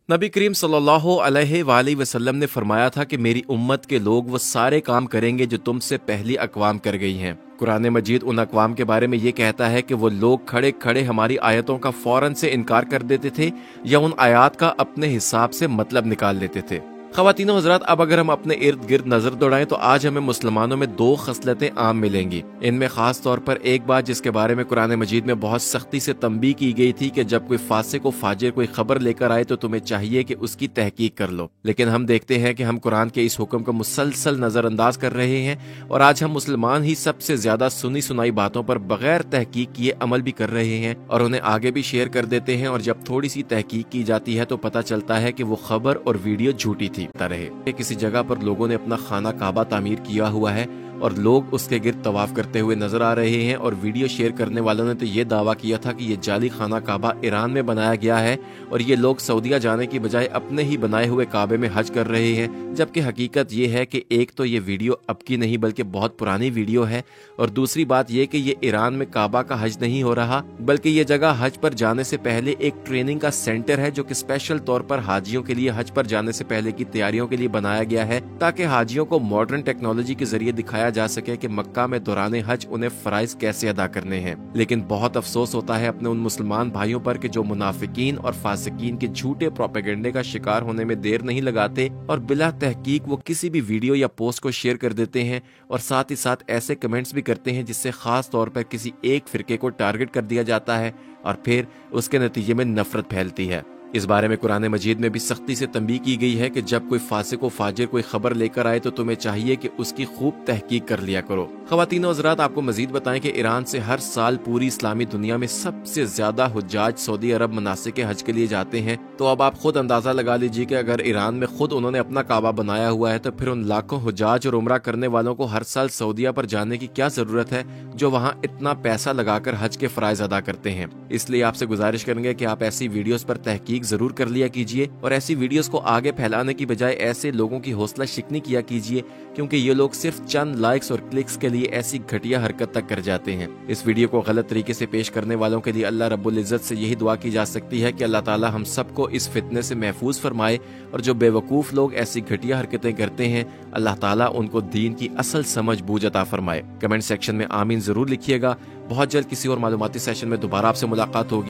नबी करीम सल्लल्लाहु अलैहि वसल्लम ने फरमाया था कि मेरी उम्मत के लोग वो सारे काम करेंगे जो तुमसे पहली अक़वाम कर गई हैं। कुरान मजीद उन अक़वाम के बारे में ये कहता है कि वो लोग खड़े खड़े हमारी आयतों का फौरन से इनकार कर देते थे या उन आयात का अपने हिसाब से मतलब निकाल लेते थे। ख़वातीनो हज़रात, अब अगर हम अपने इर्द गिर्द नजर दौड़ाएं तो आज हमें मुसलमानों में दो खसलतें आम मिलेंगी। इनमें खास तौर पर एक बात जिसके बारे में कुरान मजीद में बहुत सख्ती से तंबीह की गई थी कि जब कोई फासिक व फाजिर कोई खबर लेकर आए तो तुम्हें चाहिए कि उसकी तहकीक कर लो। लेकिन हम देखते हैं कि हम कुरान के इस हुक्म को मुसलसल नजरअंदाज कर रहे हैं और आज हम मुसलमान ही सबसे ज्यादा सुनी सुनाई बातों पर बगैर तहकीक किए अमल भी कर रहे हैं और उन्हें आगे भी शेयर कर देते हैं। और जब थोड़ी सी तहकीक की जाती है तो पता चलता है कि वो खबर और वीडियो झूठी थी। रहे किसी जगह पर लोगों ने अपना खाना काबा तामीर किया हुआ है और लोग उसके गिर्द तवाफ करते हुए नजर आ रहे हैं और वीडियो शेयर करने वालों ने तो ये दावा किया था कि ये जाली खाना काबा ईरान में बनाया गया है और ये लोग सऊदीया जाने की बजाय अपने ही बनाए हुए काबे में हज कर रहे हैं। जबकि हकीकत ये है कि एक तो ये वीडियो अब की नहीं बल्कि बहुत पुरानी वीडियो है और दूसरी बात ये कि ये ईरान में काबा का हज नहीं हो रहा बल्कि ये जगह हज पर जाने से पहले एक ट्रेनिंग का सेंटर है जो कि स्पेशल तौर पर हाजियों के लिए हज पर जाने से पहले की तैयारियों के लिए बनाया गया है ताकि हाजियों को मॉडर्न टेक्नोलॉजी के जरिए दिखाया जा सके कि मक्का में दौरान हज उन्हें फराइज कैसे अदा करने हैं। लेकिन बहुत अफसोस होता है अपने उन मुसलमान भाइयों पर कि जो मुनाफिकीन और फासिकीन के झूठे प्रोपेगेंडे का शिकार होने में देर नहीं लगाते और बिला तहकीक वो किसी भी वीडियो या पोस्ट को शेयर कर देते हैं और साथ ही साथ ऐसे कमेंट्स भी करते हैं जिससे खास तौर पर किसी एक फिरके को टारगेट कर दिया जाता है और फिर उसके नतीजे में नफरत फैलती है। इस बारे में कुरान मजीद में भी सख्ती से तंबीह की गई है कि जब कोई फासिक व फाजिर कोई खबर लेकर आए तो तुम्हें चाहिए कि उसकी खूब तहकीक कर लिया करो। ख़वातीनो हज़रात, आपको मजीद बताएं कि ईरान से हर साल पूरी इस्लामी दुनिया में सबसे ज्यादा हुज्जाज सऊदी अरब मनासिक हज के लिए जाते हैं। तो अब आप खुद अंदाजा लगा लीजिए कि अगर ईरान में खुद उन्होंने अपना काबा बनाया हुआ है तो फिर उन लाखों हुज्जाज और उम्रा करने वालों को हर साल सऊदीया पर जाने की क्या जरूरत है जो वहाँ इतना पैसा लगाकर हज के फराइज अदा करते हैं। इसलिए आपसे गुजारिश करेंगे कि आप ऐसी वीडियोस पर तहकीक जरूर कर लिया कीजिए और ऐसी वीडियोस को आगे फैलाने की बजाय ऐसे लोगों की हौसला शिकनी किया कीजिए क्योंकि ये लोग सिर्फ चंद लाइक्स और क्लिक्स के लिए ऐसी घटिया हरकत तक कर जाते हैं। इस वीडियो को गलत तरीके से पेश करने वालों के लिए अल्लाह रब्बुल इज्जत से यही दुआ की जा सकती है कि अल्लाह ताला हम सबको इस फितने से महफूज फरमाए और जो बेवकूफ लोग ऐसी घटिया हरकतें करते हैं अल्लाह ताला उनको दीन की असल समझ बूझ अता फरमाए। कमेंट सेक्शन में आमीन जरूर लिखिएगा। बहुत जल्द किसी और मालूमाती सेशन में दोबारा आपसे मुलाकात होगी।